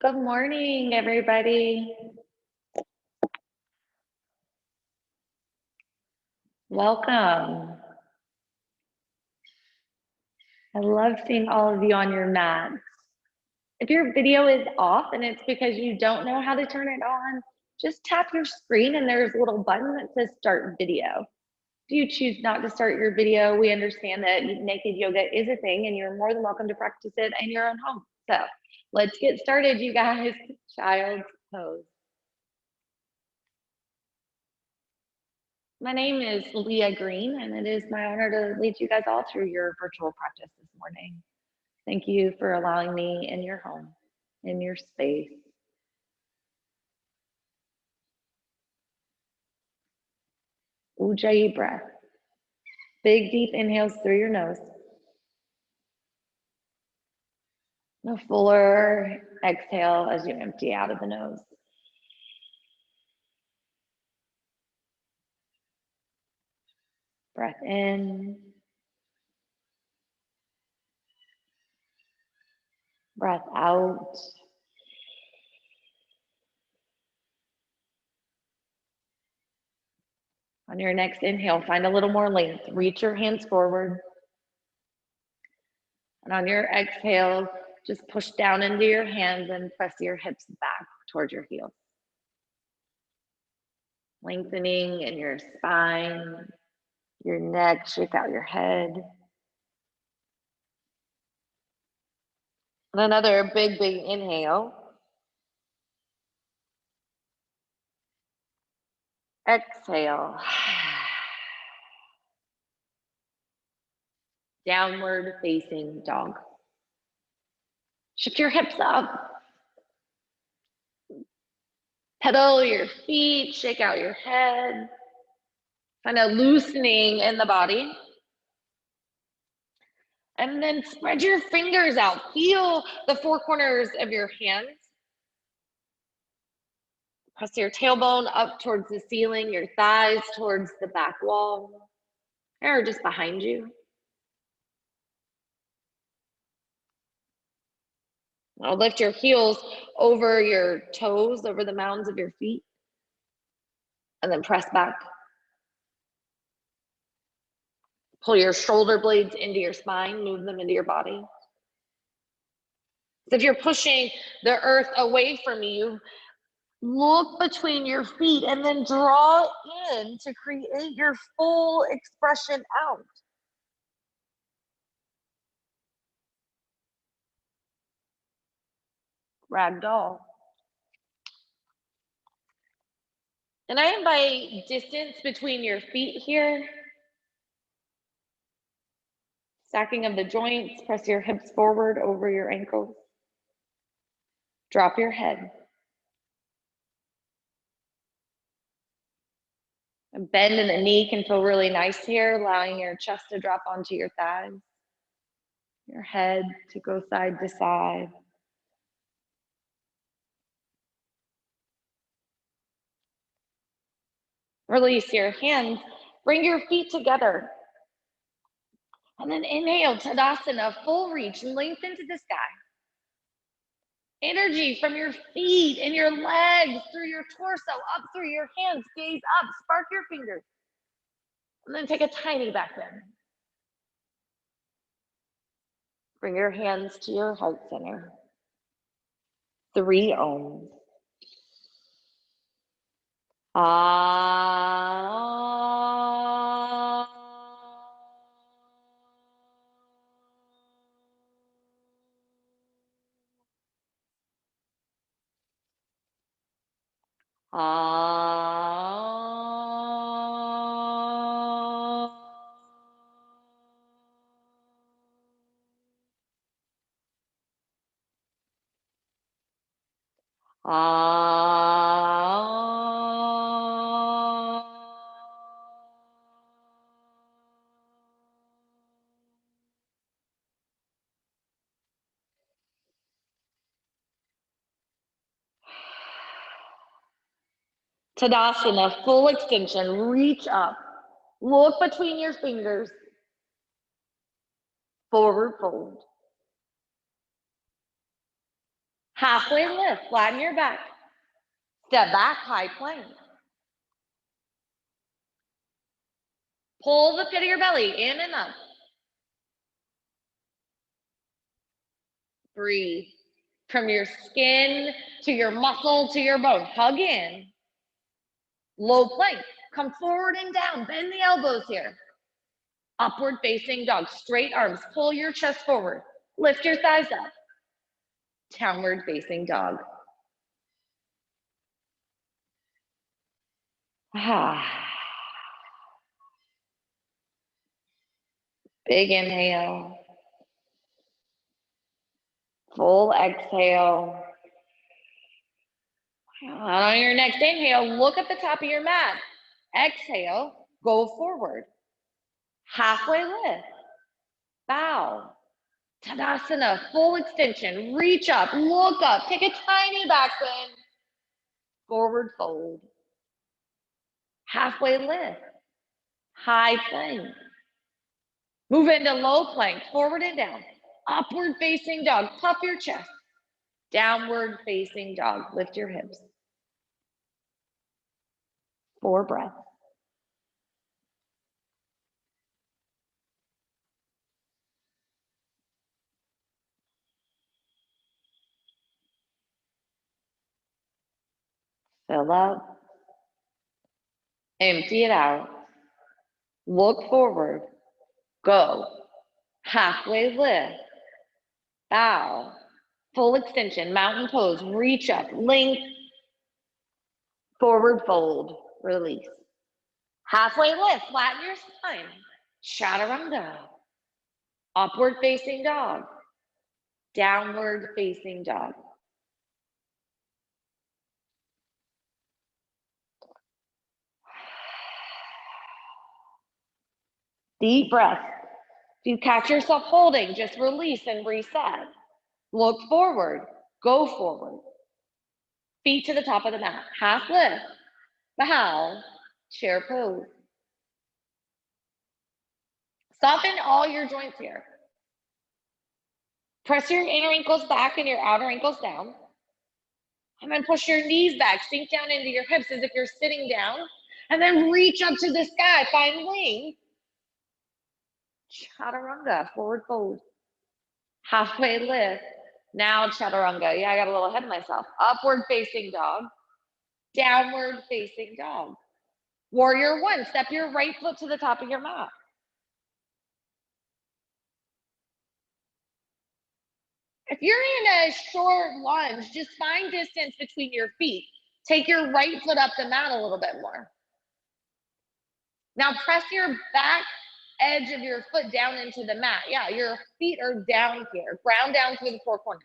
Good morning, everybody. Welcome. I love seeing all of you on your mats. If your video is off and it's because you don't know how to turn it on, just tap your screen and there's a little button that says start video. If you choose not to start your video, we understand that naked yoga is a thing and you're more than welcome to practice it in your own home. So let's get started, you guys. Child's pose. My name is Leah Green, and it is my honor to lead you guys all through your virtual practice this morning. Thank you for allowing me in your home, in your space. Ujjayi breath. Big, deep inhales through your nose. A fuller exhale as you empty out of the nose. Breath in. Breath out. On your next inhale, find a little more length. Reach your hands forward. And on your exhale, just push down into your hands and press your hips back towards your heels. Lengthening in your spine, your neck, shake out your head. And another big, big inhale. Exhale. Downward facing dog. Shift your hips up. Pedal your feet, shake out your head. Find a loosening in the body. And then spread your fingers out. Feel the four corners of your hands. Press your tailbone up towards the ceiling, your thighs towards the back wall, or just behind you. Now lift your heels over your toes, over the mounds of your feet, and then press back. Pull your shoulder blades into your spine, move them into your body. So if you're pushing the earth away from you, look between your feet and then draw in to create your full expression out. Ragdoll. And I invite distance between your feet here. Stacking of the joints, press your hips forward over your ankles. Drop your head. A bend in the knee can feel really nice here, allowing your chest to drop onto your thighs. Your head to go side to side. Release your hands. Bring your feet together. And then inhale, Tadasana, full reach, lengthen to the sky. Energy from your feet and your legs, through your torso, up through your hands, gaze up, spark your fingers. And then take a tiny back bend. Bring your hands to your heart center. 3 ohms. Ah. Ah. Tadasana, full extension, reach up. Look between your fingers. Forward fold. Halfway lift, flatten your back. Step back, high plank. Pull the pit of your belly in and up. Breathe. From your skin to your muscle to your bone. Hug in. Low plank. Come forward and down. Bend the elbows here. Upward facing dog. Straight arms. Pull your chest forward. Lift your thighs up. Downward facing dog. Big inhale. Full exhale. On your next inhale, look at the top of your mat. Exhale, go forward. Halfway lift. Bow. Tadasana, full extension. Reach up, look up, take a tiny back bend. Forward fold. Halfway lift. High plank. Move into low plank, forward and down. Upward facing dog, puff your chest. Downward facing dog, lift your hips. 4 breaths. Fill up. Empty it out. Look forward. Go. Halfway lift. Bow. Full extension, mountain pose, reach up, length, forward fold, release. Halfway lift, flatten your spine, chaturanga. Upward facing dog, downward facing dog. Deep breath. If you catch yourself holding, just release and reset. Look forward, go forward. Feet to the top of the mat, half lift, bow, chair pose. Soften all your joints here. Press your inner ankles back and your outer ankles down. And then push your knees back, sink down into your hips as if you're sitting down. And then reach up to the sky, find wing. Chaturanga, forward fold. Halfway lift. Now chaturanga. Yeah, I got a little ahead of myself. Upward facing dog. Downward facing dog. Warrior 1, step your right foot to the top of your mat. If you're in a short lunge, just find distance between your feet. Take your right foot up the mat a little bit more. Now press your back edge of your foot down into the mat. Yeah, your feet are down here. Ground down through the 4 corners.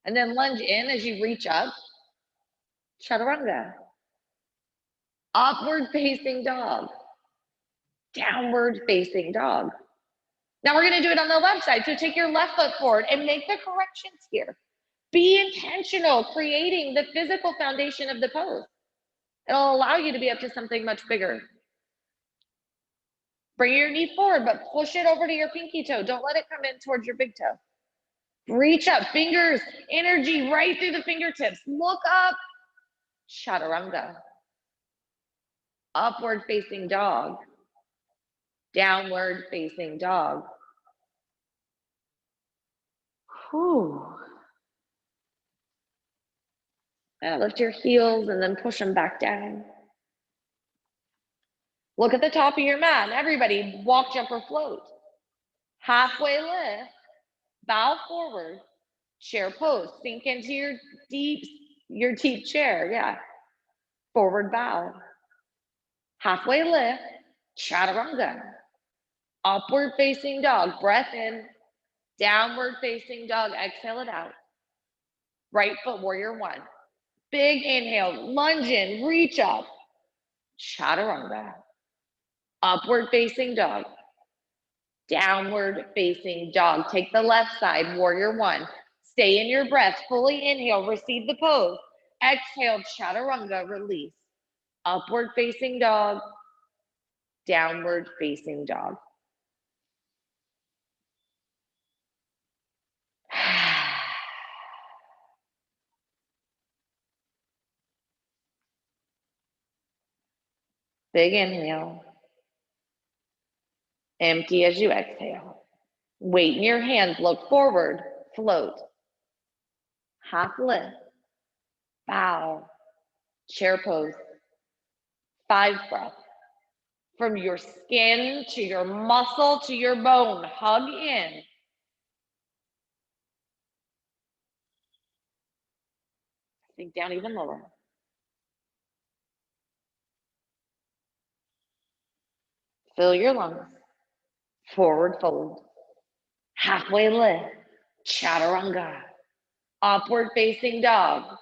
And then lunge in as you reach up. Chaturanga. Upward facing dog. Downward facing dog. Now we're going to do it on the left side. So take your left foot forward and make the corrections here. Be intentional, creating the physical foundation of the pose. It'll allow you to be up to something much bigger. Bring your knee forward, but push it over to your pinky toe. Don't let it come in towards your big toe. Reach up, fingers, energy right through the fingertips. Look up, chaturanga. Upward facing dog. Downward facing dog. Whew. Lift your heels and then push them back down. Look at the top of your mat. Everybody, walk, jump, or float. Halfway lift, bow forward, chair pose. Sink into your deep chair. Yeah. Forward bow. Halfway lift, chaturanga. Upward facing dog. Breath in. Downward facing dog. Exhale it out. Right foot, warrior 1. Big inhale, lunge in, reach up. Chaturanga. Upward facing dog. Downward facing dog. Take the left side, warrior 1. Stay in your breath, fully inhale, receive the pose. Exhale, chaturanga, release. Upward facing dog. Downward facing dog. Big inhale. Empty as you exhale. Weight in your hands, look forward, float. Half lift, bow, chair pose. 5 breaths. From your skin to your muscle to your bone, hug in. Sink down even lower. Fill your lungs. Forward fold. Halfway lift. Chaturanga. Upward facing dog.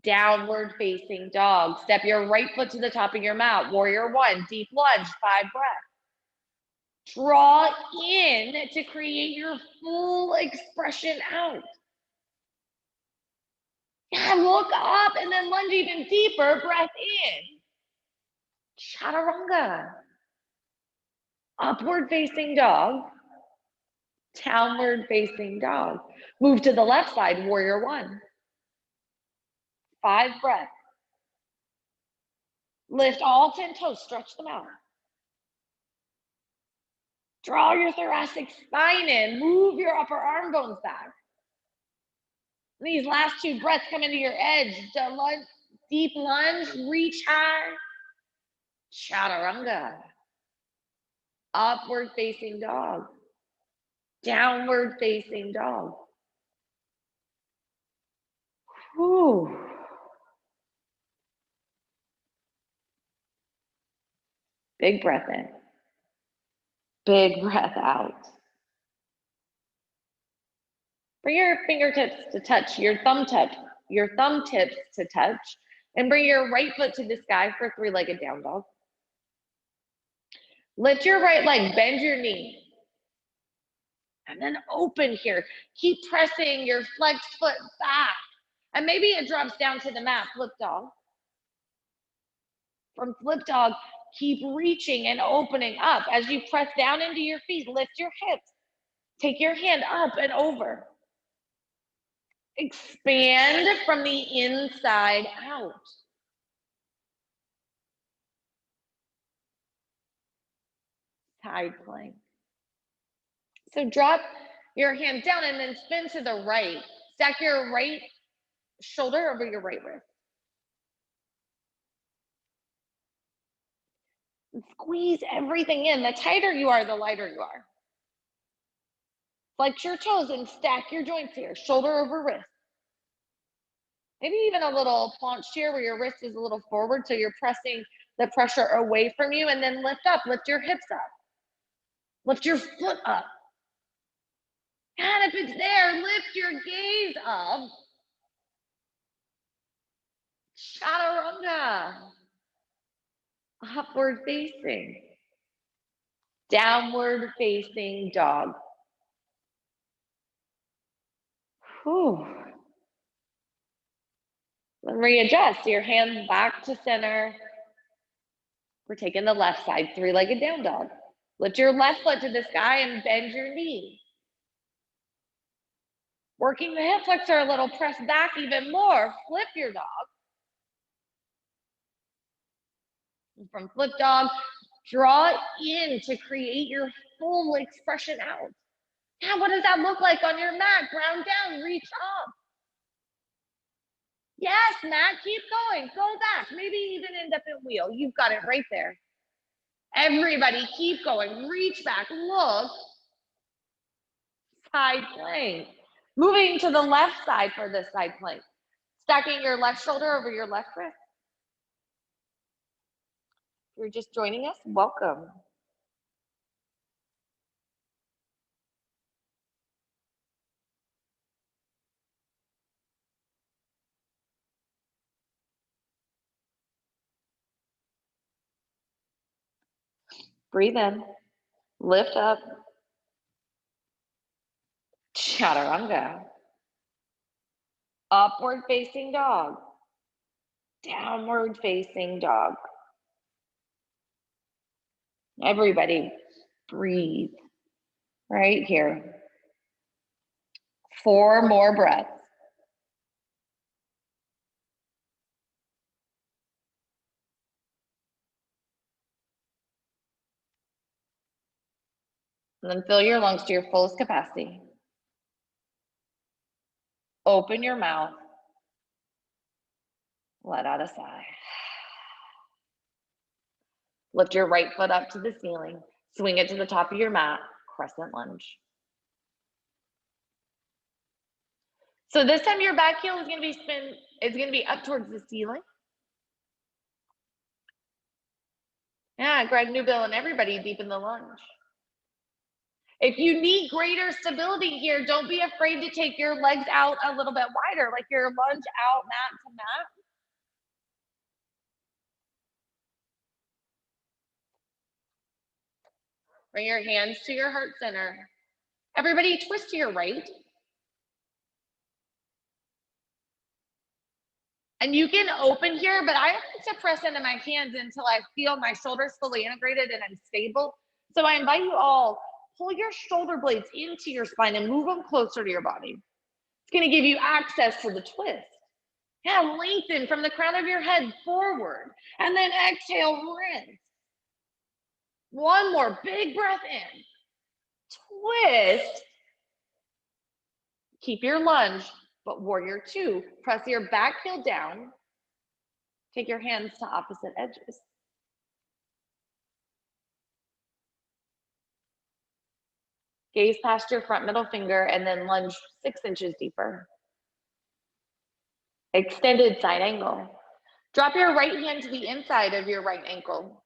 Downward facing dog. Step your right foot to the top of your mat. Warrior 1. Deep lunge. 5 breaths. Draw in to create your full expression out. Yeah, look up and then lunge even deeper. Breath in. Chaturanga. Upward facing dog. Downward facing dog. Move to the left side, warrior 1. 5 breaths. Lift all 10 toes, stretch them out. Draw your thoracic spine in. Move your upper arm bones back. These last 2 breaths come into your edge. Deep lunge, reach high. Chaturanga. Upward facing dog. Downward facing dog. Whew. Big breath in. Big breath out. Bring your fingertips to touch, your thumb tips to touch, and bring your right foot to the sky for 3-legged down dog. Lift your right leg, bend your knee. And then open here. Keep pressing your flexed foot back. And maybe it drops down to the mat, flip dog. From flip dog, keep reaching and opening up. As you press down into your feet, lift your hips. Take your hand up and over. Expand from the inside out. Side plank. So drop your hand down and then spin to the right. Stack your right shoulder over your right wrist. And squeeze everything in. The tighter you are, the lighter you are. Flex your toes and stack your joints here. Shoulder over wrist. Maybe even a little planche here where your wrist is a little forward, so you're pressing the pressure away from you, and then lift up. Lift your hips up. Lift your foot up. And if it's there, lift your gaze up. Chaturanga. Upward facing. Downward facing dog. Whew. Then readjust your hands back to center. We're taking the left side, 3-legged down dog. Lift your left foot to the sky and bend your knee. Working the hip flexor a little, press back even more. Flip your dog. And from flip dog, draw in to create your full expression out. Yeah, what does that look like on your mat? Ground down, reach up. Yes, Matt, keep going. Go back. Maybe even end up in wheel. You've got it right there. Everybody keep going. Reach back. Look. Side plank. Moving to the left side for this side plank. Stacking your left shoulder over your left wrist. If you're just joining us, welcome. Breathe in. Lift up. Chaturanga. Upward facing dog. Downward facing dog. Everybody breathe right here. 4 more breaths. And then fill your lungs to your fullest capacity. Open your mouth. Let out a sigh. Lift your right foot up to the ceiling. Swing it to the top of your mat. Crescent lunge. So this time your back heel is going to be up towards the ceiling. Yeah, Greg Newbill and everybody deep in the lunge. If you need greater stability here, don't be afraid to take your legs out a little bit wider, like your lunge out mat to mat. Bring your hands to your heart center. Everybody twist to your right. And you can open here, but I like to press into my hands until I feel my shoulders fully integrated and I'm stable. So I invite you all, pull your shoulder blades into your spine and move them closer to your body. It's going to give you access to the twist. Yeah, lengthen from the crown of your head forward. And then exhale, rinse. One more big breath in. Twist. Keep your lunge, but warrior two. Press your back heel down. Take your hands to opposite edges. Gaze past your front middle finger and then lunge 6 inches deeper. Extended side angle. Drop your right hand to the inside of your right ankle.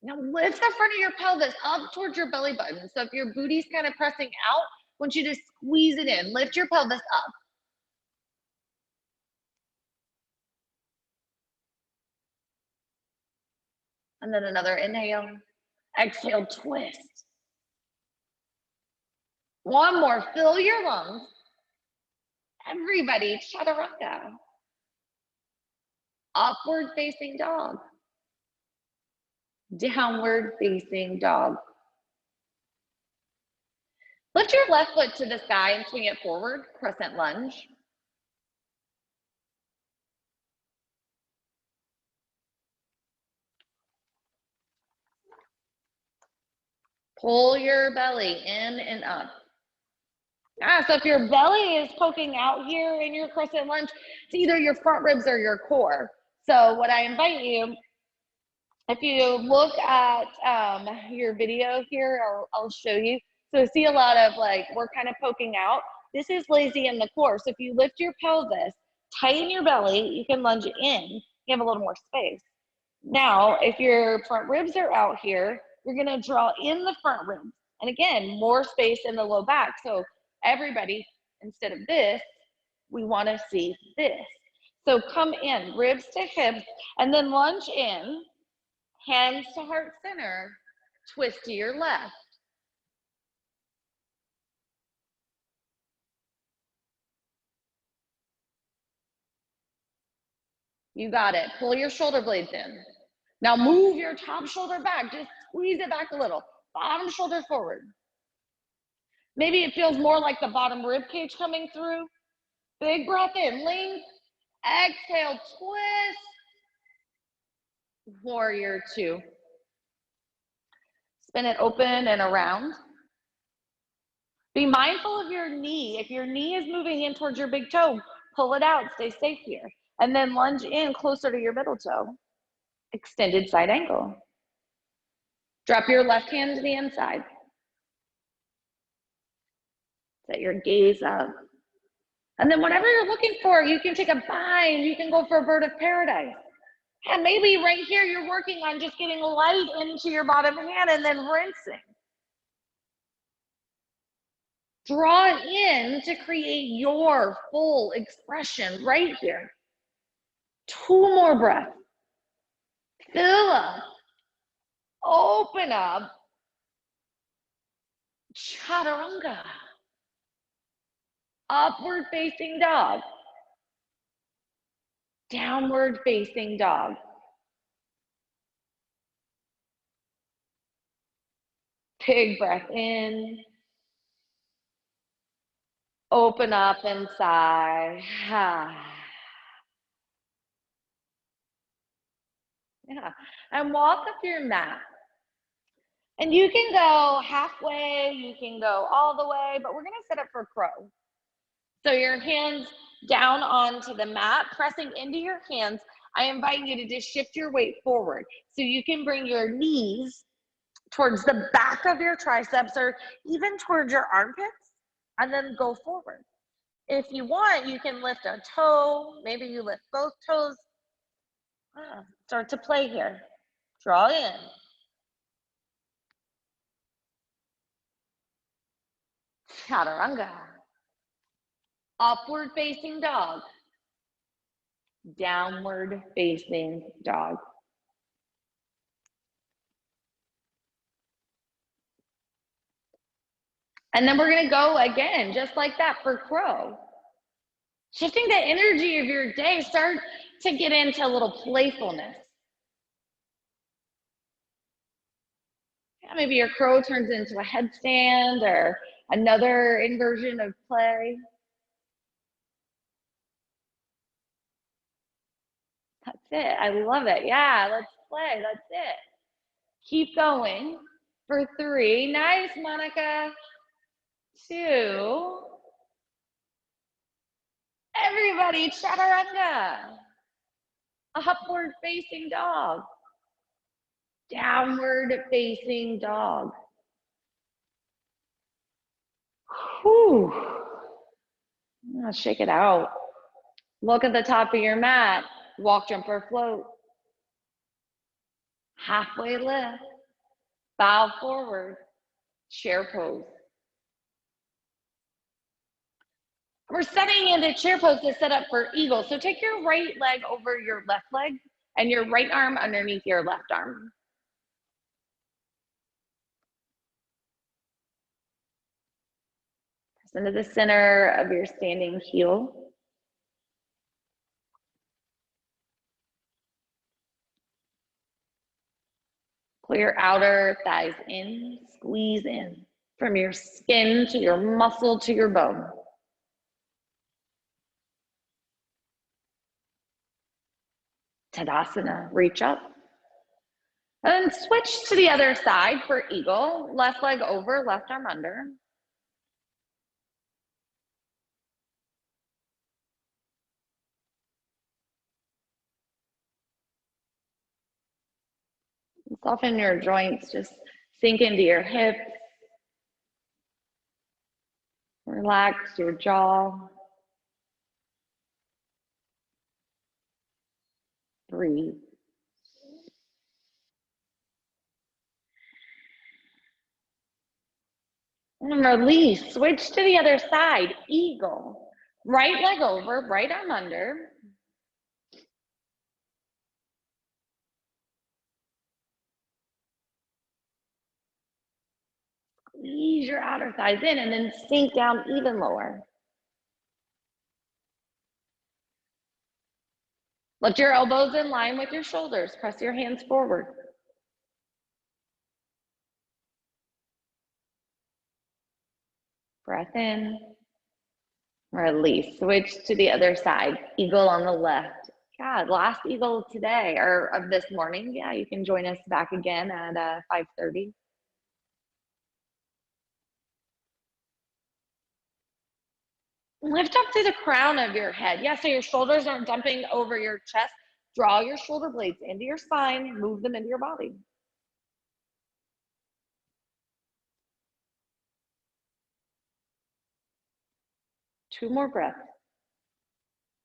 Now lift the front of your pelvis up towards your belly button. So if your booty's kind of pressing out, I want you to squeeze it in. Lift your pelvis up. And then another inhale. Exhale, twist. One more, fill your lungs. Everybody, chaturanga. Upward facing dog. Downward facing dog. Lift your left foot to the sky and swing it forward, crescent lunge. Pull your belly in and up. So if your belly is poking out here in your crescent lunge, it's either your front ribs or your core. So what I invite you, if you look at your video here, I'll show you. So see a lot of like, we're kind of poking out. This is lazy in the core. So if you lift your pelvis, tighten your belly, you can lunge in, you have a little more space. Now, if your front ribs are out here, you're gonna draw in the front ribs. And again, more space in the low back. So everybody, instead of this, we wanna see this. So come in, ribs to hips, and then lunge in, hands to heart center, twist to your left. You got it, pull your shoulder blades in. Now move your top shoulder back, just squeeze it back a little. Bottom shoulder forward. Maybe it feels more like the bottom rib cage coming through. Big breath in, length. Exhale, twist. Warrior two. Spin it open and around. Be mindful of your knee. If your knee is moving in towards your big toe, pull it out, stay safe here. And then lunge in closer to your middle toe. Extended side angle. Drop your left hand to the inside. Set your gaze up. And then whatever you're looking for, you can take a bind, you can go for a bird of paradise. And maybe right here, you're working on just getting light into your bottom hand and then rinsing. Draw in to create your full expression right here. 2 more breaths. Fill up. Open up. Chaturanga. Upward facing dog. Downward facing dog. Big breath in. Open up and sigh. Yeah. And walk up your mat. And you can go halfway, you can go all the way, but we're gonna set up for crow. So your hands down onto the mat, pressing into your hands. I invite you to just shift your weight forward. So you can bring your knees towards the back of your triceps or even towards your armpits, and then go forward. If you want, you can lift a toe. Maybe you lift both toes. Start to play here. Draw in. Chaturanga. Upward facing dog. Downward facing dog. And then we're going to go again, just like that for crow. Shifting the energy of your day, start to get into a little playfulness. Yeah, maybe your crow turns into a headstand or another inversion of play. That's it. I love it. Yeah, let's play. That's it. Keep going for 3. Nice, Monica. 2. Everybody, chaturanga. Upward facing dog. Downward facing dog. Whew. Now shake it out. Look at the top of your mat. Walk, jump, or float. Halfway lift. Bow forward. Chair pose. We're setting into chair pose to set up for eagle. So take your right leg over your left leg and your right arm underneath your left arm. Press into the center of your standing heel. Pull your outer thighs in, squeeze in from your skin to your muscle to your bone. Tadasana, reach up. And switch to the other side for eagle. Left leg over, left arm under. Soften your joints, just sink into your hips. Relax your jaw. Breathe. And release. Switch to the other side. Eagle. Right leg over, right arm under. Squeeze your outer thighs in and then sink down even lower. Lift your elbows in line with your shoulders. Press your hands forward. Breath in. Release. Switch to the other side. Eagle on the left. Yeah, last eagle today or of this morning. Yeah, you can join us back again at 5:30. Lift up through the crown of your head. Yeah, so your shoulders aren't dumping over your chest. Draw your shoulder blades into your spine. Move them into your body. Two more breaths.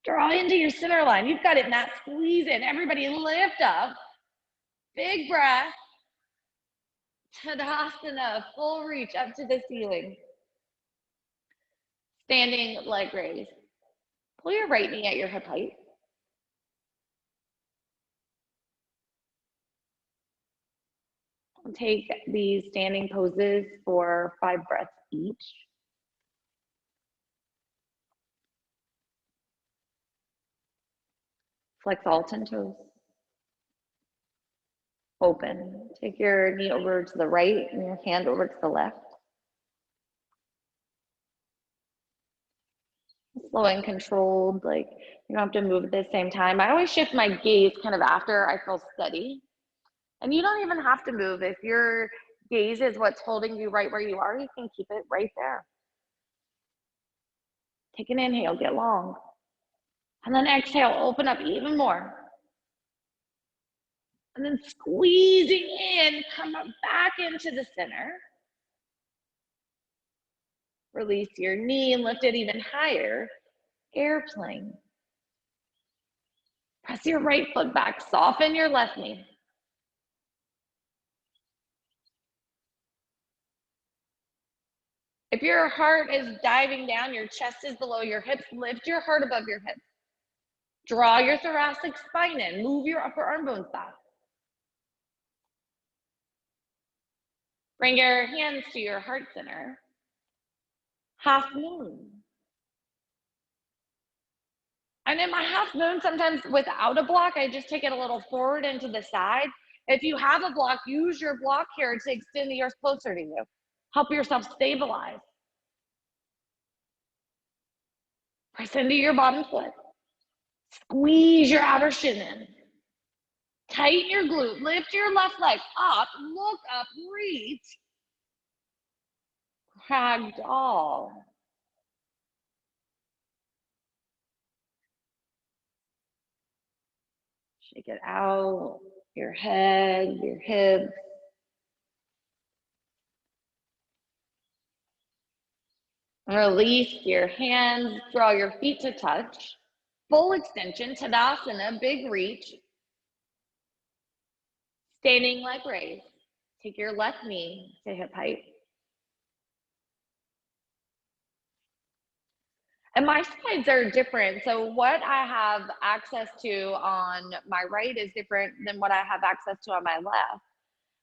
Draw into your center line. You've got it, Matt. Squeeze in. Everybody lift up. Big breath. Tadasana, full reach up to the ceiling. Standing leg raise. Pull your right knee at your hip height. Take these standing poses for 5 breaths each. Flex all 10 toes. Open. Take your knee over to the right and your hand over to the left. slow and controlled, like you don't have to move at the same time. I always shift my gaze kind of after I feel steady. And you don't even have to move. If your gaze is what's holding you right where you are, you can keep it right there. Take an inhale, get long. And then exhale, open up even more. And then squeezing in, come up back into the center. Release your knee and lift it even higher. Airplane. Press your right foot back, soften your left knee. If your heart is diving down, your chest is below your hips, lift your heart above your hips. Draw your thoracic spine in, move your upper arm bones back. Bring your hands to your heart center. Half moon. And in my half moon, sometimes without a block, I just take it a little forward and to the side. If you have a block, use your block here to extend the earth closer to you. Help yourself stabilize. Press into your bottom foot. Squeeze your outer shin in. Tighten your glute. Lift your left leg up. Look up. Reach. Ragdoll. Shake it out. Your head, your hips. Release your hands. Draw your feet to touch. Full extension, Tadasana, big reach. Standing leg raise. Take your left knee to hip height. And my sides are different. So what I have access to on my right is different than what I have access to on my left.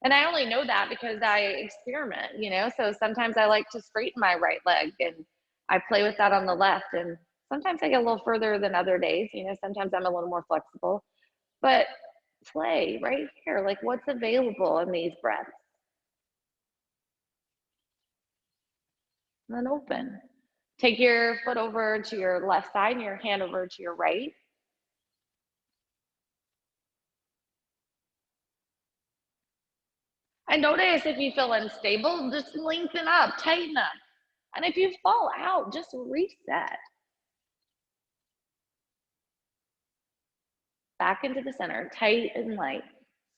And I only know that because I experiment, you know? So sometimes I like to straighten my right leg and I play with that on the left. And sometimes I get a little further than other days, you know, sometimes I'm a little more flexible. But play right here, like what's available in these breaths. And then open. Take your foot over to your left side and your hand over to your right. And notice if you feel unstable, just lengthen up, tighten up. And if you fall out, just reset. Back into the center, tight and light.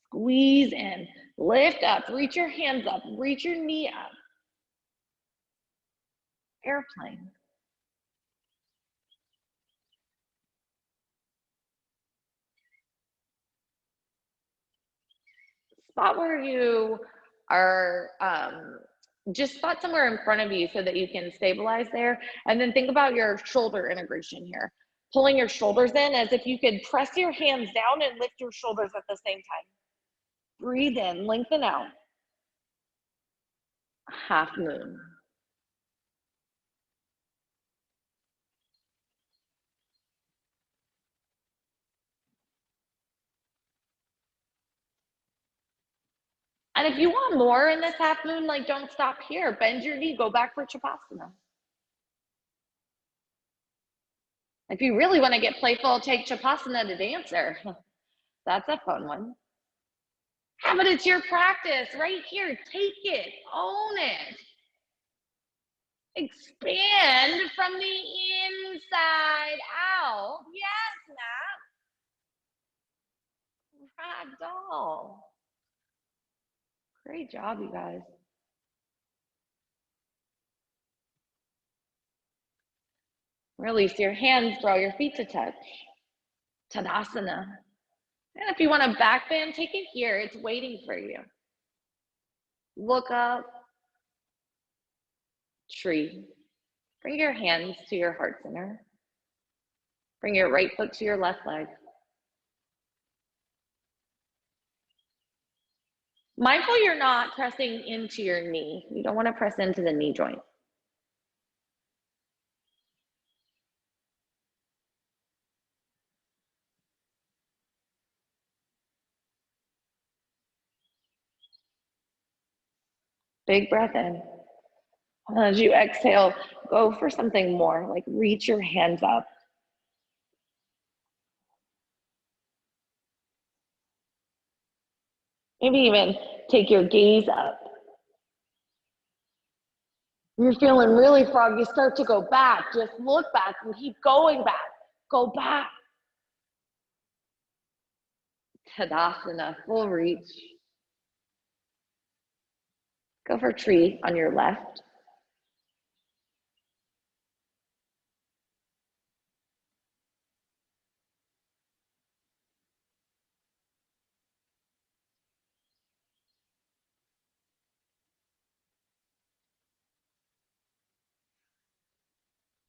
Squeeze in, lift up, reach your hands up, reach your knee up. Airplane. Spot where you are, just spot somewhere in front of you so that you can stabilize there. And then think about your shoulder integration here. Pulling your shoulders in as if you could press your hands down and lift your shoulders at the same time. Breathe in, lengthen out. Half moon. And if you want more in this half moon, like don't stop here. Bend your knee, go back for Chapasana. If you really want to get playful, take Chapasana to dancer. That's a fun one. Yeah, but it's your practice right here. Take it, own it. Expand from the inside out. Yes, Matt. Ragdoll. Great job, you guys. Release your hands, draw your feet to touch. Tadasana. And if you want a back bend, take it here. It's waiting for you. Look up. Tree. Bring your hands to your heart center. Bring your right foot to your left leg. Mindful you're not pressing into your knee. You don't want to press into the knee joint. Big breath in. As you exhale, Go for something more, like reach your hands up. Maybe even take your gaze up. You're feeling really froggy, start to go back. Just look back and keep going back. Go back. Tadasana, full reach. Go for tree on your left.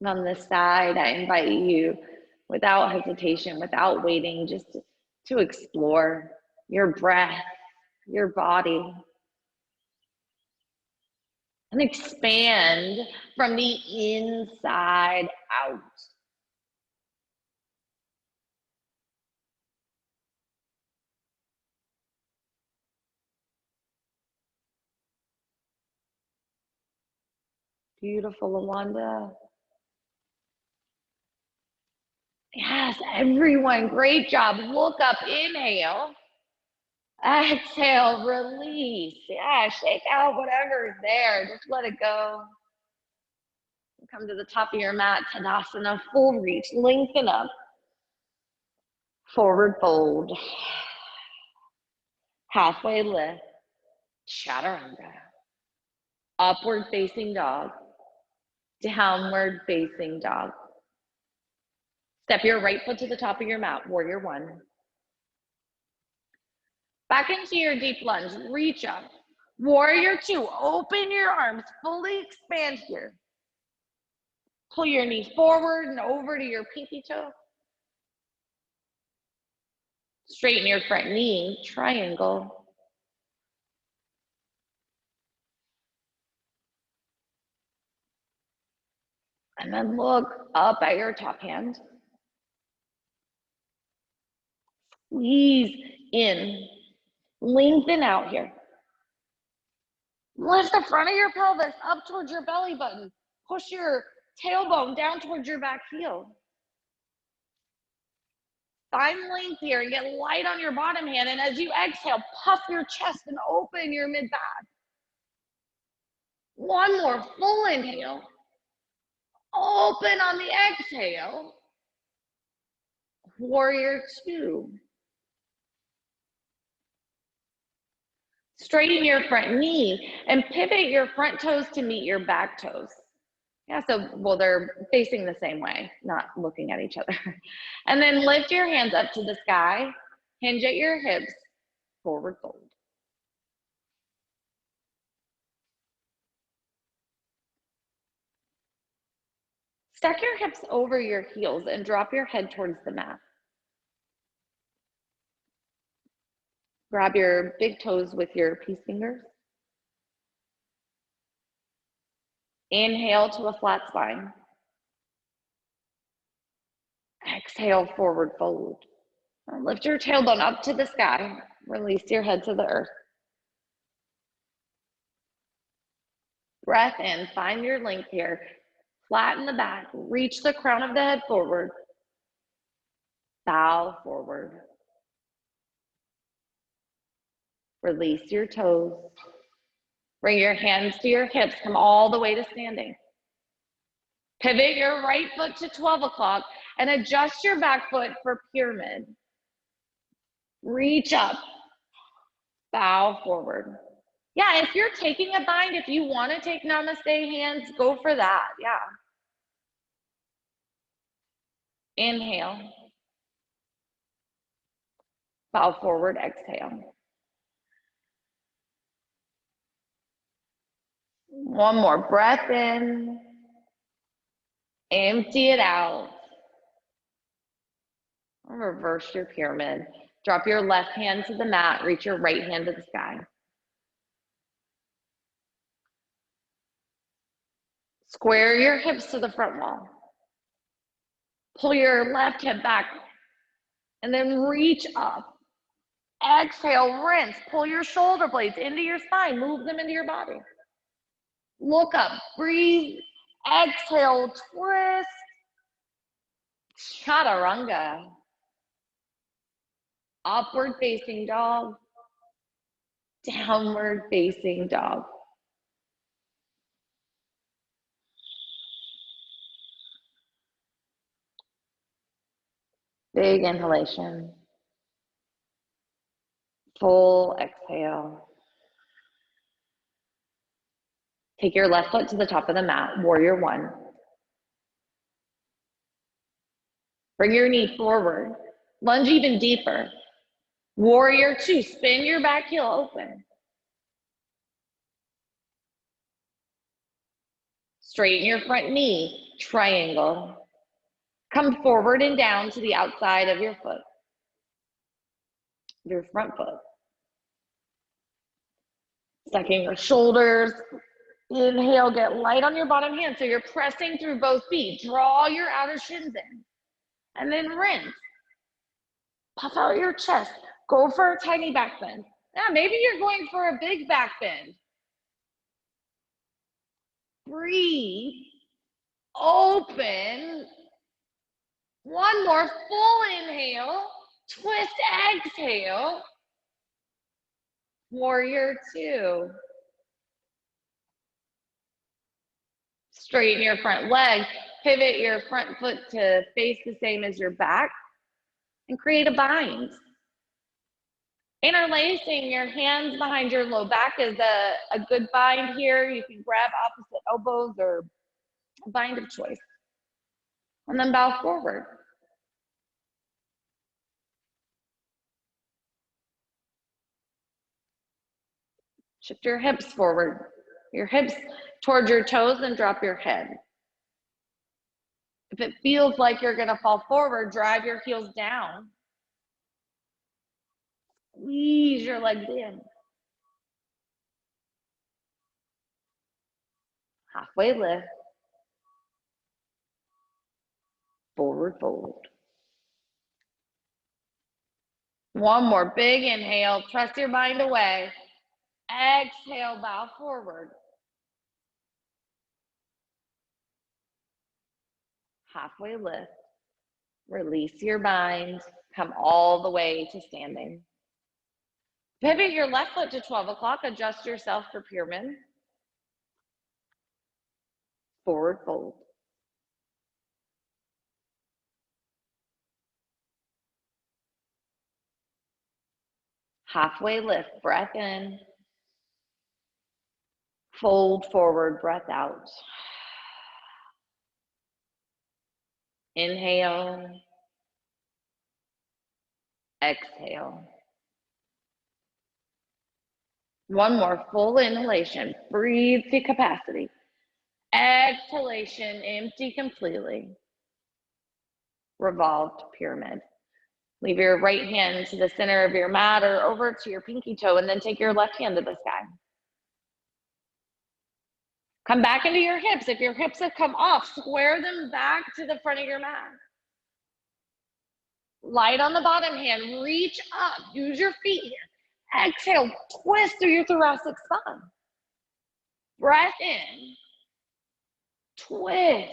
And on this side, I invite you, without hesitation, without waiting, just to explore your breath, your body, and expand from the inside out. Beautiful, Lawanda. Yes, everyone, great job. Look up, inhale. Exhale, release. Yeah, shake out whatever's there. Just let it go. Come to the top of your mat, Tadasana, full reach, lengthen up. Forward fold. Halfway lift, chaturanga. Upward facing dog. Downward facing dog. Step your right foot to the top of your mat, warrior one. Back into your deep lunge, reach up. Warrior two, open your arms, fully expand here. Pull your knee forward and over to your pinky toe. Straighten your front knee, triangle. And then look up at your top hand. Squeeze in, lengthen out here. Lift the front of your pelvis up towards your belly button. Push your tailbone down towards your back heel. Find length here and get light on your bottom hand. And as you exhale, puff your chest and open your mid back. One more full inhale. Open on the exhale. Warrior two. Straighten your front knee and pivot your front toes to meet your back toes. Yeah, so, well, they're facing the same way, not looking at each other. And then lift your hands up to the sky, hinge at your hips, forward fold. Stack your hips over your heels and drop your head towards the mat. Grab your big toes with your peace fingers. Inhale to a flat spine. Exhale, forward fold. Lift your tailbone up to the sky. Release your head to the earth. Breath in, find your length here. Flatten the back, reach the crown of the head forward. Bow forward. Release your toes. Bring your hands to your hips, come all the way to standing. Pivot your right foot to 12 o'clock and adjust your back foot for pyramid. Reach up, bow forward. Yeah, if you're taking a bind, if you want to take namaste hands, go for that, yeah. Inhale. Bow forward, exhale. One more breath in. Empty it out. Reverse your pyramid. Drop your left hand to the mat, reach your right hand to the sky. Square your hips to the front wall. Pull your left hip back and then reach up. Exhale, rinse. Pull your shoulder blades into your spine. Move them into your body. Look up, breathe, Exhale, twist. Chaturanga. Upward facing dog. Downward facing dog. Big inhalation. Full exhale. Take your left foot to the top of the mat, warrior one. Bring your knee forward. Lunge even deeper. Warrior two, spin your back heel open. Straighten your front knee, triangle. Come forward and down to the outside of your foot, your front foot. Sucking your shoulders. Inhale, get light on your bottom hand. So you're pressing through both feet. Draw your outer shins in. And then rinse. Puff out your chest. Go for a tiny back bend. Now, maybe you're going for a big back bend. Breathe. Open. One more full inhale. Twist, exhale. Warrior two. Straighten your front leg. Pivot your front foot to face the same as your back and create a bind. Interlacing your hands behind your low back is a good bind here. You can grab opposite elbows or a bind of choice. And then bow forward. Shift your hips forward. Your hips towards your toes and drop your head. If it feels like you're gonna fall forward, drive your heels down. Squeeze your legs in. Halfway lift. Forward fold. One more big inhale. Press your mind away. Exhale, bow forward. Halfway lift. Release your bind. Come all the way to standing. Pivot your left foot to 12 o'clock. Adjust yourself for pyramid. Forward fold. Halfway lift. Breath in. Fold forward. Breath out. Inhale. Exhale. One more full inhalation. Breathe to capacity. Exhalation, empty completely. Revolved pyramid. Leave your right hand to the center of your mat or over to your pinky toe, and then take your left hand to the sky. Come back into your hips. If your hips have come off, square them back to the front of your mat. Light on the bottom hand, reach up, use your feet here. Exhale, twist through your thoracic spine. Breath in, twist.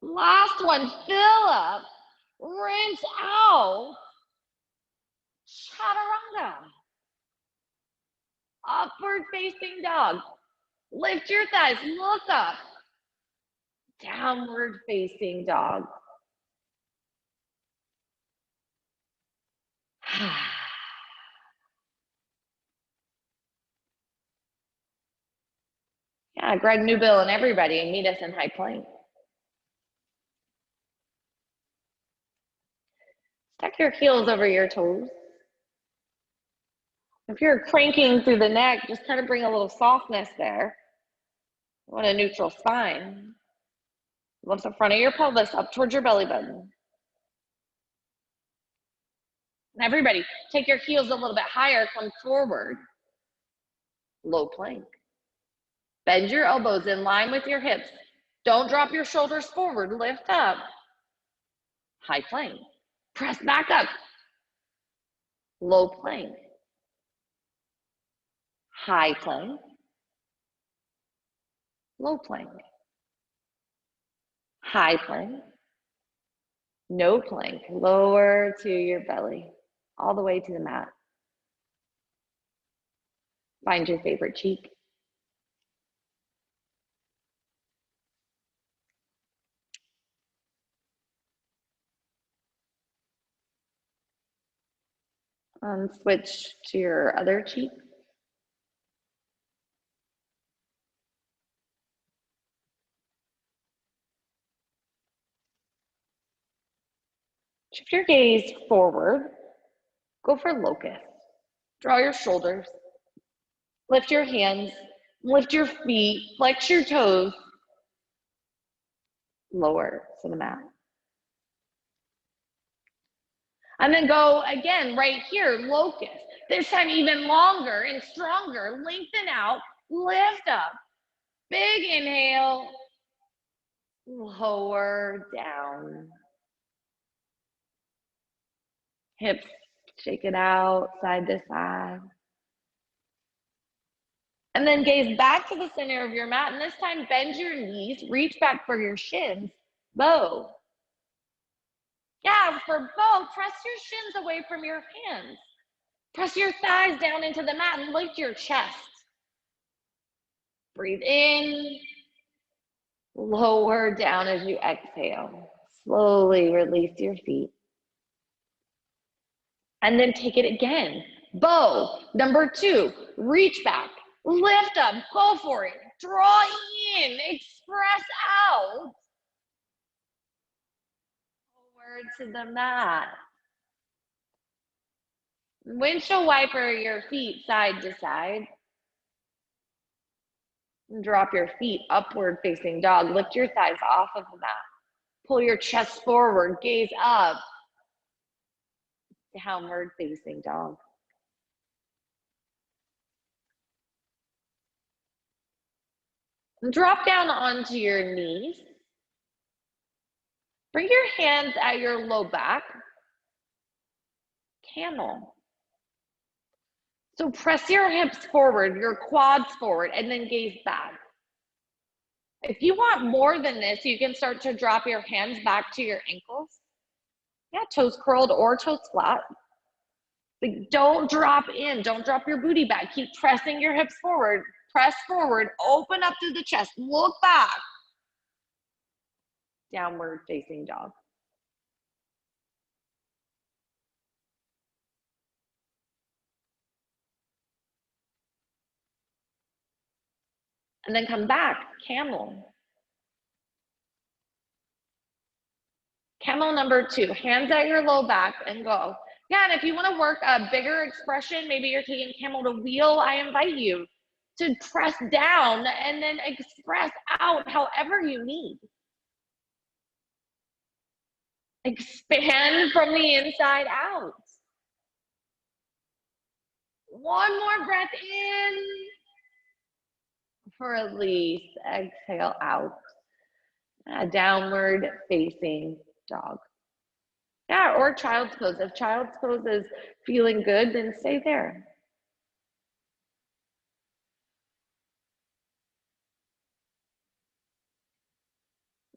Last one, fill up, rinse out. Chaturanga. Upward facing dog. Lift your thighs, look up. Downward facing dog. Yeah, Greg Newbill and everybody, and meet us in high plank. Tuck your heels over your toes. If you're cranking through the neck, just kind of bring a little softness there. You want a neutral spine. Lift the front of your pelvis up towards your belly button. And everybody, take your heels a little bit higher, come forward. Low plank. Bend your elbows in line with your hips. Don't drop your shoulders forward, lift up. High plank. Press back up. Low plank. High plank. low plank, high plank, no plank, lower to your belly, all the way to the mat. Find your favorite cheek. Switch to your other cheek. Shift your gaze forward. Go for locust. Draw your shoulders. Lift your hands. Lift your feet. Flex your toes. Lower to the mat. And then go again right here, locust. This time even longer and stronger. Lengthen out. Lift up. Big inhale. Lower down. Hips, shake it out, side to side. And then gaze back to the center of your mat. And this time, bend your knees, reach back for your shins, bow. Yeah, for bow, press your shins away from your hands. Press your thighs down into the mat and lift your chest. Breathe in, lower down as you exhale. Slowly release your feet. And then take it again. Bow, number 2, reach back, lift up, go for it. Draw in, express out. Forward to the mat. Windshield wiper your feet side to side. And drop your feet upward facing dog. Lift your thighs off of the mat. Pull your chest forward, gaze up. Downward facing dog. And drop down onto your knees. Bring your hands at your low back. Camel. So press your hips forward, your quads forward, and then gaze back. If you want more than this, you can start to drop your hands back to your ankles. Yeah, toes curled or toes flat. But don't drop in. Don't drop your booty back. Keep pressing your hips forward. Press forward. Open up through the chest. Look back. Downward facing dog. And then come back. Camel. Camel number 2. Hands at your low back and go. Yeah, and if you want to work a bigger expression, maybe you're taking camel to wheel, I invite you to press down and then express out however you need. Expand from the inside out. One more breath in. Release. Exhale out. Downward facing dog. Yeah, or child's pose. If child's pose is feeling good, then stay there.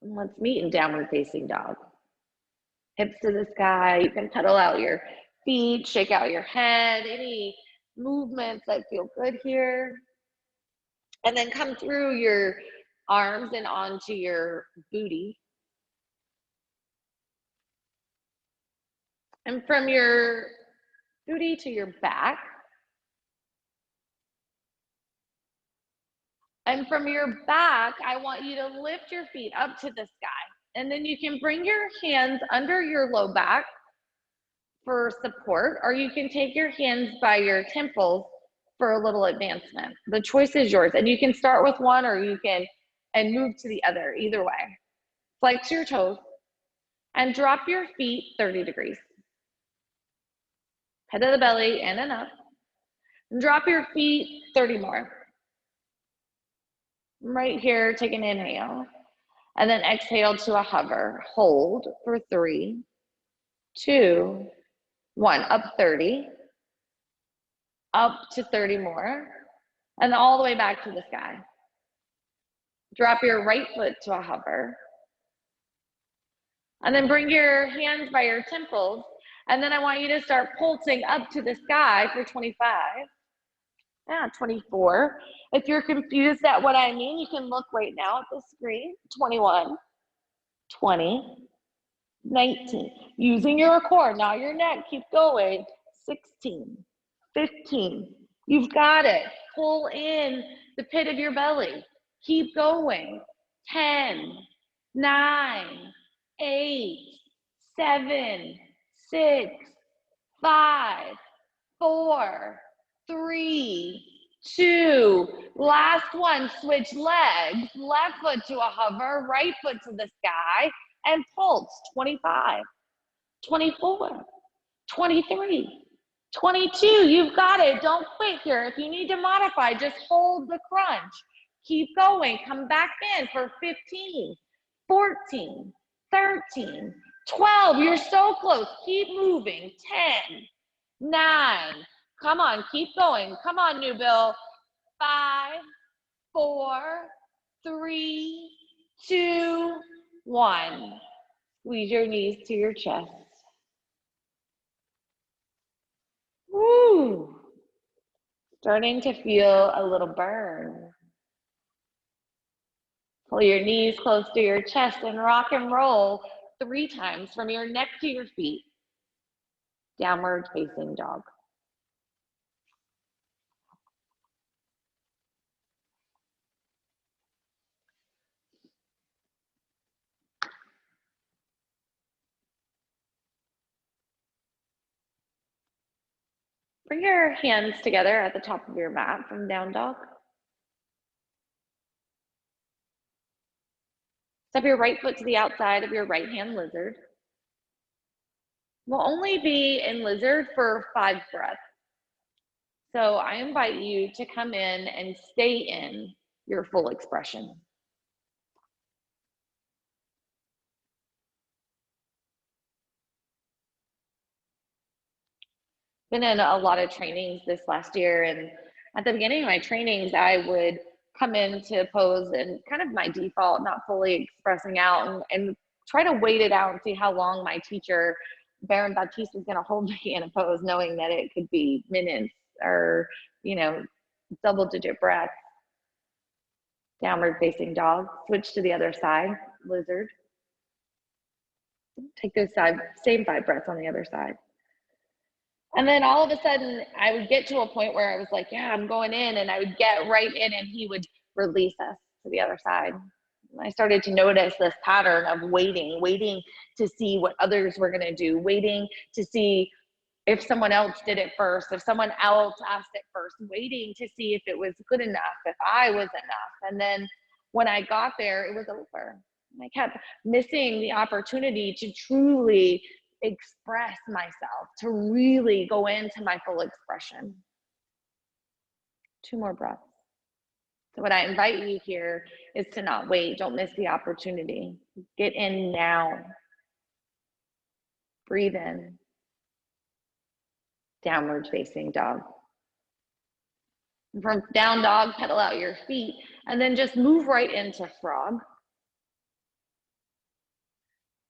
And let's meet in downward facing dog. Hips to the sky. You can pedal out your feet, shake out your head, any movements that feel good here. And then come through your arms and onto your booty. And from your booty to your back. And from your back, I want you to lift your feet up to the sky. And then you can bring your hands under your low back for support, or you can take your hands by your temples for a little advancement. The choice is yours. And you can start with one or you can and move to the other, either way. Flex your toes and drop your feet 30 degrees. Head to the belly in and up. And drop your feet 30 more. Right here, take an inhale. And then exhale to a hover. Hold for 3, 2, 1. Up 30. Up to 30 more. And all the way back to the sky. Drop your right foot to a hover. And then bring your hands by your temples. And then I want you to start pulsing up to the sky for 25. Yeah, 24. If you're confused at what I mean, you can look right now at the screen. 21, 20, 19. Using your core, not your neck. Keep going. 16, 15. You've got it. Pull in the pit of your belly. Keep going. 10, 9, 8, 7, 6, 5, 4, 3, 2. Last one, switch legs. Left foot to a hover, right foot to the sky, and pulse. 25, 24, 23, 22. You've got it. Don't quit here. If you need to modify, just hold the crunch. Keep going. Come back in for 15, 14, 13, 12. You're so close. Keep moving. 10, 9. Come on, keep going. Come on, new Bill. 5, 4, 3, 2, 1. Squeeze your knees to your chest. Woo! Starting to feel a little burn. Pull your knees close to your chest and rock and roll 3 times from your neck to your feet. Downward facing dog. Bring your hands together at the top of your mat from down dog. Step your right foot to the outside of your right hand lizard. We'll only be in lizard for 5 breaths. So I invite you to come in and stay in your full expression. Been in a lot of trainings this last year, and at the beginning of my trainings, I would come into pose and kind of my default, not fully expressing out, and try to wait it out and see how long my teacher, Baron Baptiste, is going to hold me in a pose, knowing that it could be minutes or, you know, double-digit breaths. Downward facing dog. Switch to the other side, lizard. Take those same 5 breaths on the other side. And then all of a sudden, I would get to a point where I was like, yeah, I'm going in, and I would get right in, and he would release us to the other side. And I started to notice this pattern of waiting to see what others were going to do, waiting to see if someone else did it first, if someone else asked it first, waiting to see if it was good enough, if I was enough. And then when I got there, it was over. I kept missing the opportunity to truly express myself, to really go into my full expression. 2 more breaths. So what I invite you here is to not wait. Don't miss the opportunity. Get in now. Breathe in. Downward facing dog. From down dog, pedal out your feet, and then just move right into frog.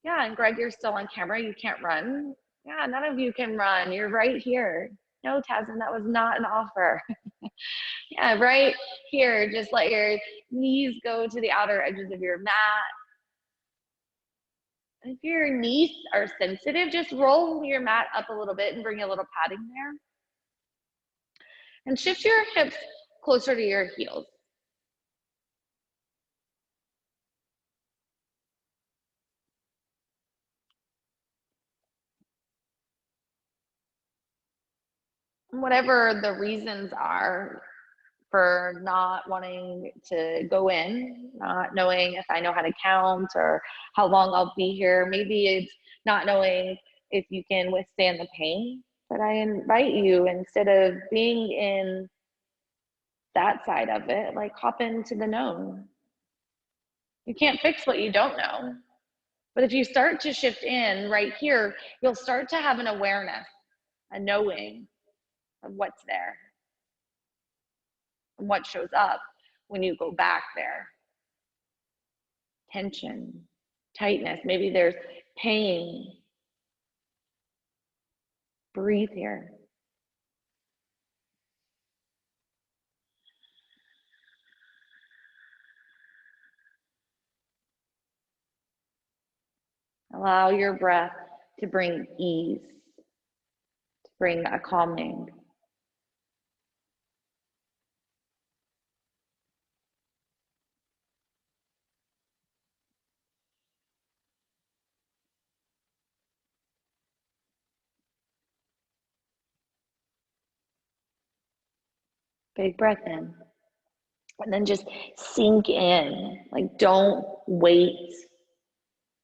Yeah, and Greg, you're still on camera. You can't run. Yeah, none of you can run. You're right here. No, Tasman, that was not an offer. Yeah, right here. Just let your knees go to the outer edges of your mat. If your knees are sensitive, just roll your mat up a little bit and bring a little padding there. And shift your hips closer to your heels. Whatever the reasons are for not wanting to go in, not knowing if I know how to count or how long I'll be here. Maybe it's not knowing if you can withstand the pain. But I invite you, instead of being in that side of it, like hop into the known. You can't fix what you don't know. But if you start to shift in right here, you'll start to have an awareness, a knowing of what's there and what shows up when you go back there. tension, tightness. Maybe there's pain. Breathe here. Allow your breath to bring ease, to bring a calming. Big breath in. And then just sink in. Like, don't wait.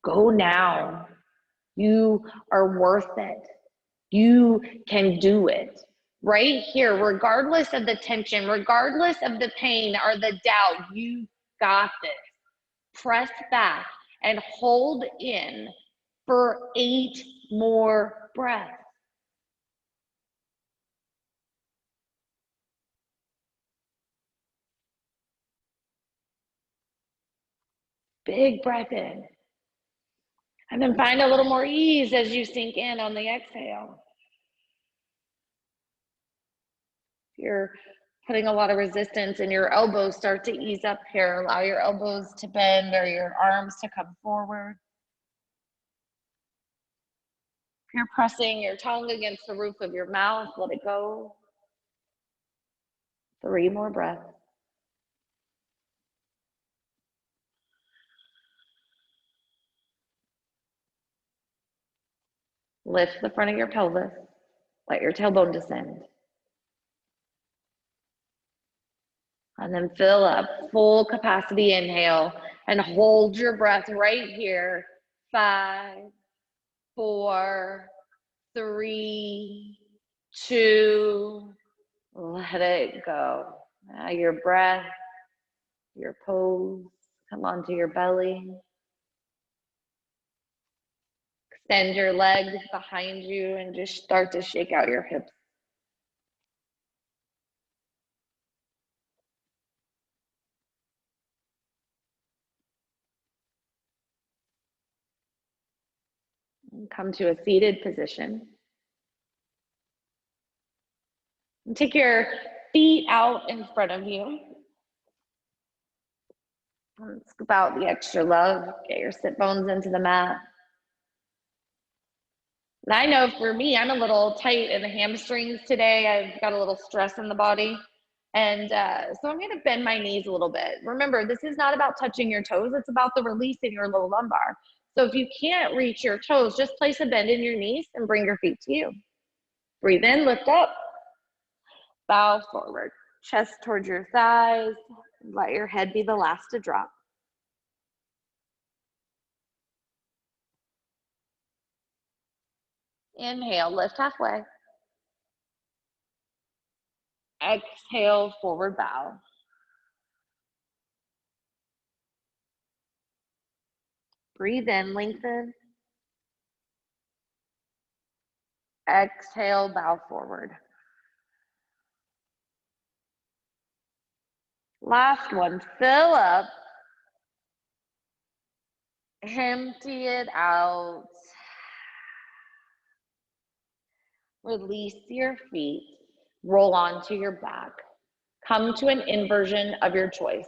Go now. You are worth it. You can do it. Right here, regardless of the tension, regardless of the pain or the doubt, you got this. Press back and hold in for 8 more breaths. Big breath in. And then find a little more ease as you sink in on the exhale. If you're putting a lot of resistance and your elbows start to ease up here, allow your elbows to bend or your arms to come forward. If you're pressing your tongue against the roof of your mouth, let it go. 3 more breaths. Lift the front of your pelvis. Let your tailbone descend. And then fill up full capacity inhale and hold your breath right here. 5, 4, 3, 2, let it go. Now your breath, your pose, come onto your belly. Extend your legs behind you and just start to shake out your hips. And come to a seated position. And take your feet out in front of you. And scoop out the extra love. Get your sit bones into the mat. And I know for me, I'm a little tight in the hamstrings today. I've got a little stress in the body. And so I'm going to bend my knees a little bit. Remember, this is not about touching your toes. It's about the release in your low lumbar. So if you can't reach your toes, just place a bend in your knees and bring your feet to you. Breathe in, lift up, bow forward, chest towards your thighs. Let your head be the last to drop. Inhale, lift halfway. Exhale, forward bow. Breathe in, lengthen. Exhale, bow forward. Last one, fill up. Empty it out. Release your feet. Roll onto your back. Come to an inversion of your choice.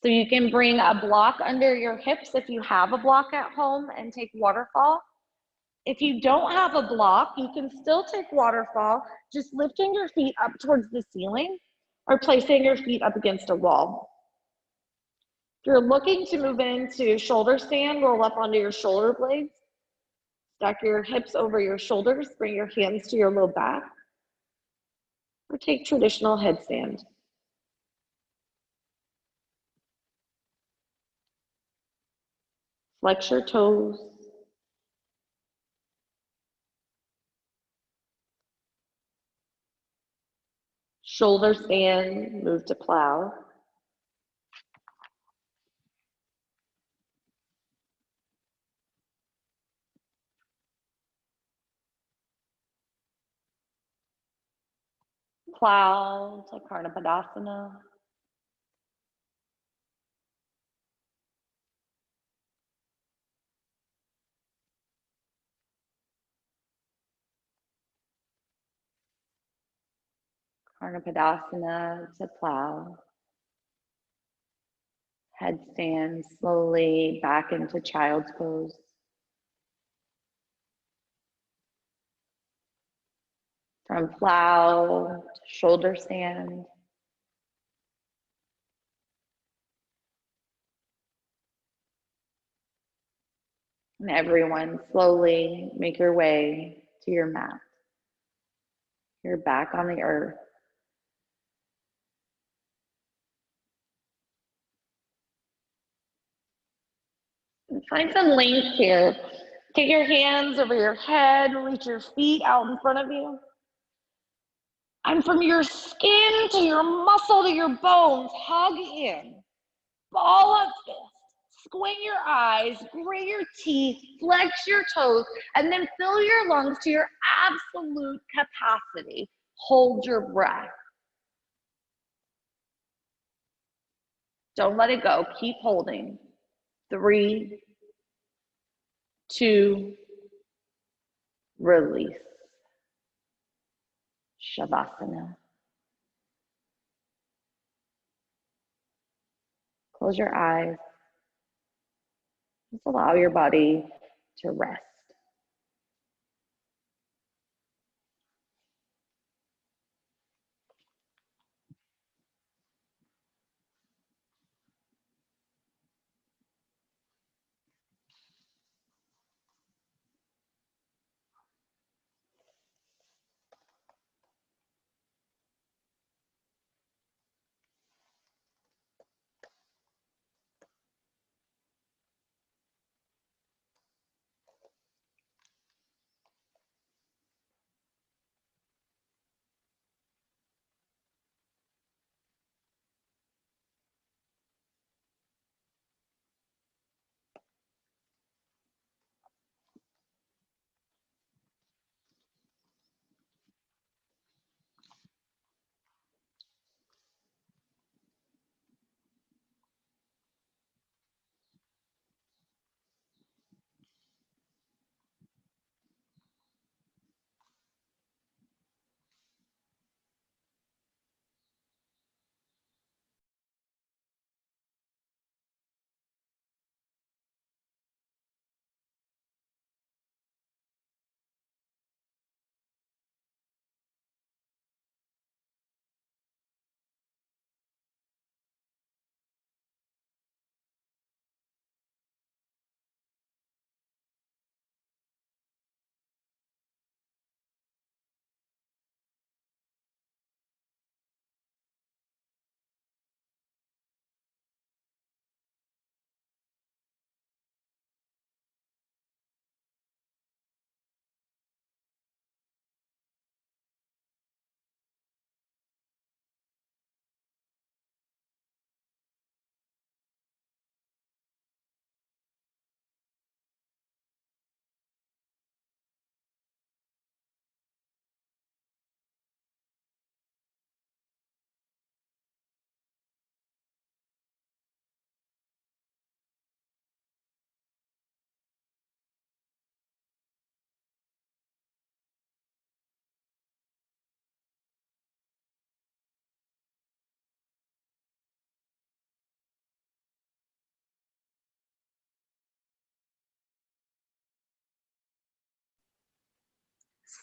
So you can bring a block under your hips if you have a block at home and take waterfall. If you don't have a block, you can still take waterfall, just lifting your feet up towards the ceiling or placing your feet up against a wall. If you're looking to move into shoulder stand, roll up onto your shoulder blades. Stack your hips over your shoulders, bring your hands to your low back. Or take traditional headstand. Flex your toes. Shoulder stand, move to plow. Plow to Karnapadasana. Padasana to plow. Headstand slowly back into child's pose. From plow to shoulder stand. And everyone slowly make your way to your mat. You're back on the earth. And find some length here. Take your hands over your head, reach your feet out in front of you. And from your skin to your muscle to your bones, hug in. Ball up fist. Squint your eyes, grit your teeth, flex your toes, and then fill your lungs to your absolute capacity. Hold your breath. Don't let it go. Keep holding. 3, 2, release. Shavasana. Close your eyes. Just allow your body to rest.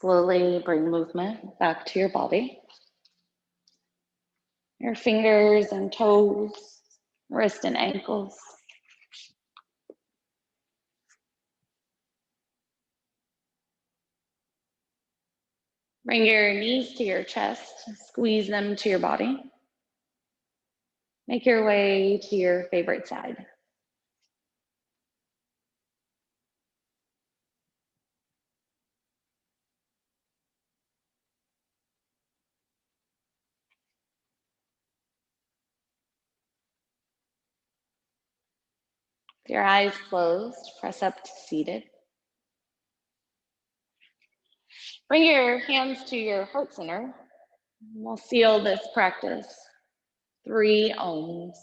Slowly bring movement back to your body. Your fingers and toes, wrist and ankles. Bring your knees to your chest, squeeze them to your body. Make your way to your favorite side. With your eyes closed, press up to seated. Bring your hands to your heart center. We'll seal this practice. 3 ohms.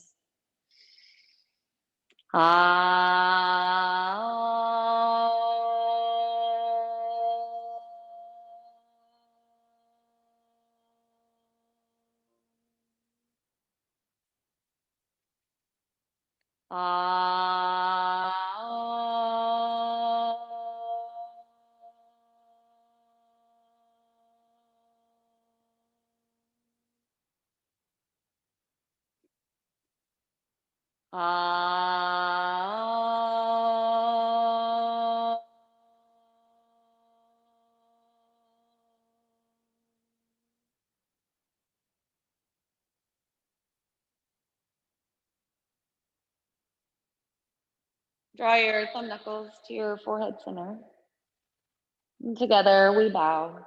Ah. Ah. Draw your thumb knuckles to your forehead center. And together we bow.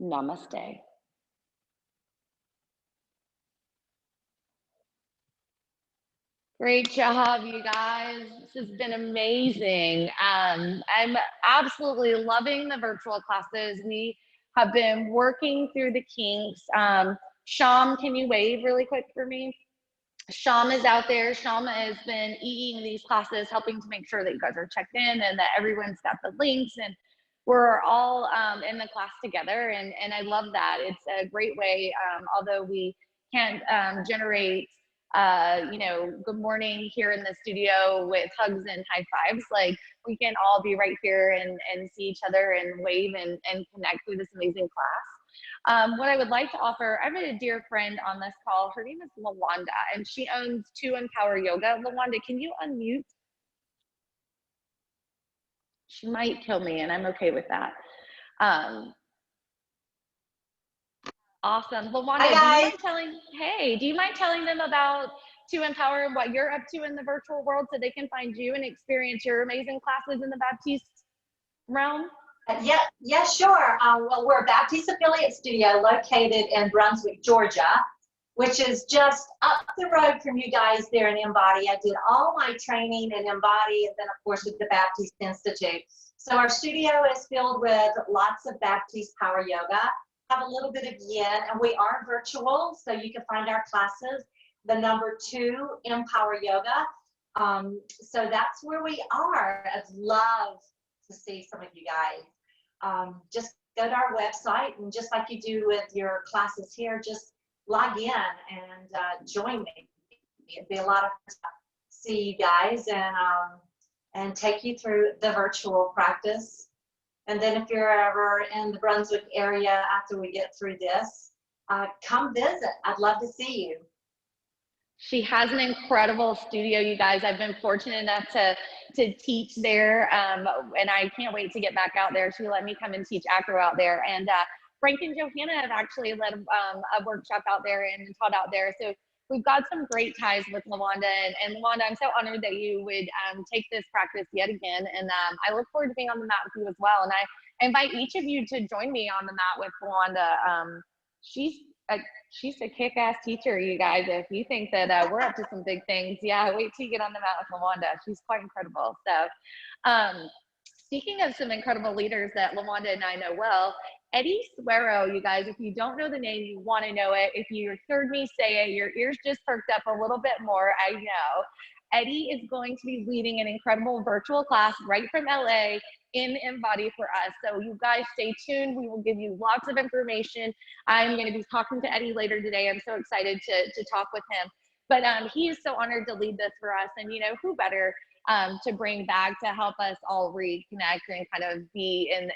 Namaste. Great job, you guys. This has been amazing. I'm absolutely loving the virtual classes. We have been working through the kinks. Sham, can you wave really quick for me? Sham is out there. Sham has been eating these classes, helping to make sure that you guys are checked in and that everyone's got the links and we're all in the class together. And I love that. It's a great way, although we can't generate, good morning here in the studio with hugs and high fives. Like we can all be right here and see each other and wave and connect through this amazing class. What I would like to offer, I have a dear friend on this call. Her name is Lawanda, and she owns 2 Empower Yoga. Lawanda, can you unmute? She might kill me, and I'm okay with that. Awesome. Lawanda, do you mind telling them about 2Empower and what you're up to in the virtual world so they can find you and experience your amazing classes in the Baptiste realm? Yeah, sure. Well, we're a Baptiste affiliate studio located in Brunswick, Georgia, which is just up the road from you guys there in Mbody. I did all my training in Mbody and then, of course, with the Baptiste Institute. So our studio is filled with lots of Baptiste Power Yoga, have a little bit of yin, and we are virtual, so you can find our classes, the number 2Empower Yoga. So that's where we are. I'd love to see some of you guys. Just go to our website, and just like you do with your classes here, just log in and join me. It'd be a lot of fun to see you guys and take you through the virtual practice. And then if you're ever in the Brunswick area after we get through this, come visit. I'd love to see you. She has an incredible studio, you guys. I've been fortunate enough to teach there, and I can't wait to get back out there. She let me come and teach acro out there, and Frank and Johanna have actually led a workshop out there and taught out there. So we've got some great ties with Lawanda, and Lawanda, I'm so honored that you would take this practice yet again, and I look forward to being on the mat with you as well. And I invite each of you to join me on the mat with Lawanda. She's a kick-ass teacher, you guys. If you think that we're up to some big things, yeah, wait till you get on the mat with Lawanda. She's quite incredible. So speaking of some incredible leaders that Lawanda and I know well, Eddie Suero, you guys, if you don't know the name, you want to know it. If you heard me say it, your ears just perked up a little bit more, I know. Eddie is going to be leading an incredible virtual class right from LA in Mbody for us. So you guys stay tuned. We will give you lots of information. I'm going to be talking to Eddie later today. I'm so excited to talk with him. But he is so honored to lead this for us. And who better to bring back to help us all reconnect and kind of be in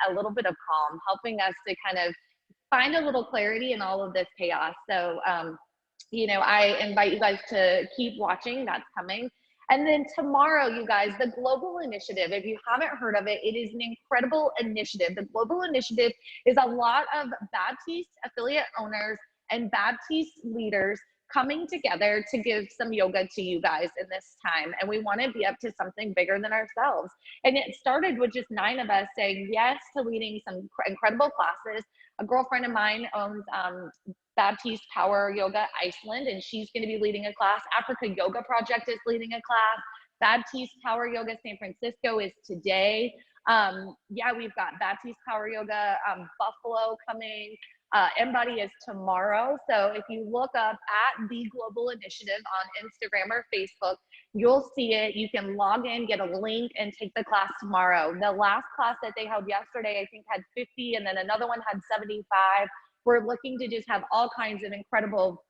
a little bit of calm, helping us to kind of find a little clarity in all of this chaos. So I invite you guys to keep watching. That's coming. And then tomorrow, you guys, the Global Initiative, if you haven't heard of it, it is an incredible initiative. The Global Initiative is a lot of Baptiste affiliate owners and Baptiste leaders coming together to give some yoga to you guys in this time. And we want to be up to something bigger than ourselves. And it started with just 9 of us saying yes to leading some incredible classes. A girlfriend of mine owns Baptiste Power Yoga Iceland, and she's going to be leading a class. Africa Yoga Project is leading a class. Baptiste Power Yoga San Francisco is today. We've got Baptiste Power Yoga Buffalo coming. Mbody is tomorrow. So if you look up at the Global Initiative on Instagram or Facebook, you'll see it. You can log in, get a link, and take the class tomorrow. The last class that they held yesterday, I think, had 50, and then another one had 75. We're looking to just have all kinds of incredible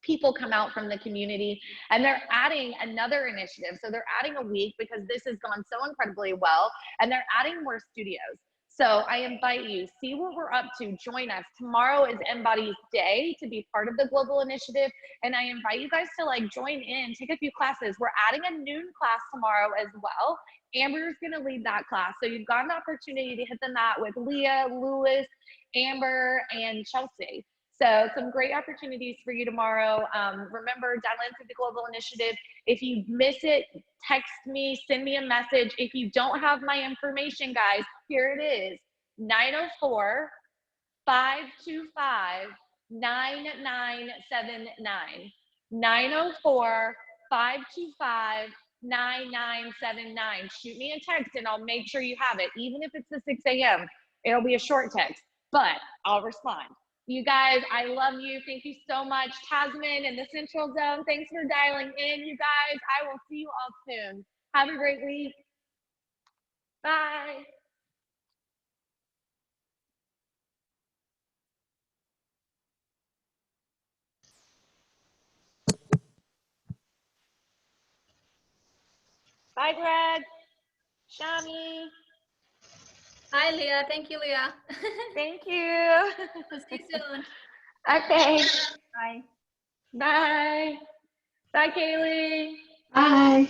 people come out from the community, and they're adding another initiative. So they're adding a week because this has gone so incredibly well, and they're adding more studios. So I invite you, see what we're up to, join us. Tomorrow is Mbody's day to be part of the global initiative. And I invite you guys to like join in, take a few classes. We're adding a noon class tomorrow as well. Amber's gonna lead that class. So you've got an opportunity to hit the mat with Leah, Lewis, Amber, and Chelsea. So some great opportunities for you tomorrow. Remember, download the global initiative. If you miss it, text me, send me a message. If you don't have my information, guys, here it is, 904-525-9979. 904-525-9979. Shoot me a text and I'll make sure you have it. Even if it's the 6 a.m., it'll be a short text, but I'll respond. You guys, I love you. Thank you so much. Tasman in the Central Zone, thanks for dialing in. You guys, I will see you all soon. Have a great week. Bye. Bye, Greg. Shami. Hi, Leah. Thank you, Leah. Thank you. We'll see you soon. Okay. Bye. Bye. Bye, Kaylee. Bye.